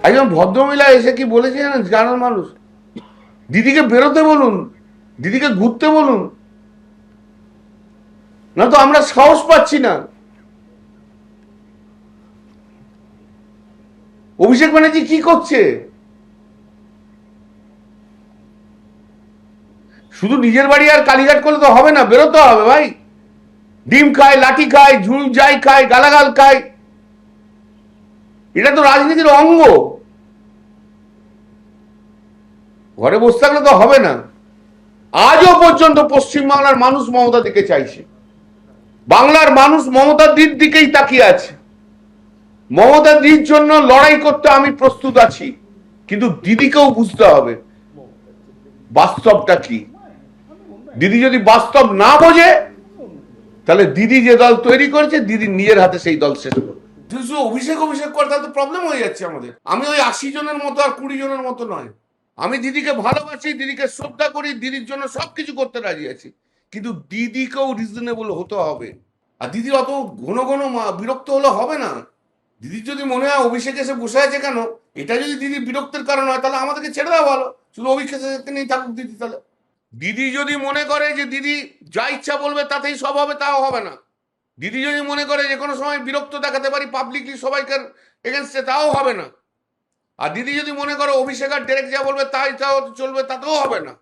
একজন ভদ্রমহিলা এসে কি বলেছে জানেন, জানার মানুষ, দিদিকে বেরোতে বলুন, দিদিকে ঘুরতে বলুন, না তো আমরা সাহস পাচ্ছি না। অভিষেক ব্যানার্জি কি করছে? শুধু নিজের বাড়ি আর কালীঘাট করলে তো হবে না, বেরোতে হবে ভাই। ডিম খায়, লাঠি খায়, ঝুল যাই খায়, গালাগাল খায়, এটা তো রাজনীতির অঙ্গ। ঘরে বসে থাকলে তো হবে না। আজও পর্যন্ত পশ্চিমবাংলার মানুষ মমতা দিকে চাইছে, বাংলার মানুষ মমতার দিকেই তাকিয়ে আছে। মমতা দিদির জন্য লড়াই করতে আমি প্রস্তুত আছি, কিন্তু দিদিকেও বুঝতে হবে বাস্তবটা কি। দিদি যদি বাস্তব না বোঝে, তাহলে দিদি যে দল তৈরি করেছে, দিদি নিজের হাতে সেই দল শেষ করবে। শুধু অভিষেক অভিষেক করে তাহলে তো প্রবলেম হয়ে যাচ্ছে আমাদের। আমি ওই 80 জনের মতো আর 20 জনের মতো নয়। আমি দিদিকে ভালোবাসি, দিদিকে শ্রদ্ধা করি, দিদির জন্য সবকিছু করতে রাজি আছি, কিন্তু দিদিকেও রিজনেবল হতে হবে। আর দিদি অত ঘন ঘন বিরক্ত হলে হবে না। দিদির যদি মনে হয় অভিষেক এসে বসে আছে কেন, এটা যদি দিদি বিরক্তের কারণ হয়, তাহলে আমাদেরকে ছেড়ে দেওয়া ভালো, শুধু অভিষেক নিয়ে থাকুক দিদি। তাহলে দিদি যদি মনে করে যে দিদি যা ইচ্ছা বলবে তাতেই সব হবে, তাও হবে না। দিদি যদি মনে করে যে কোনো সময় বিরক্ত দেখাতে পারি পাবলিকলি সবাইকার এগেনস্টে, তাও হবে না। আর দিদি যদি মনে করে অভিষেক আর ডেরেক যা বলবে তাই তাও চলবে, তাতেও হবে না।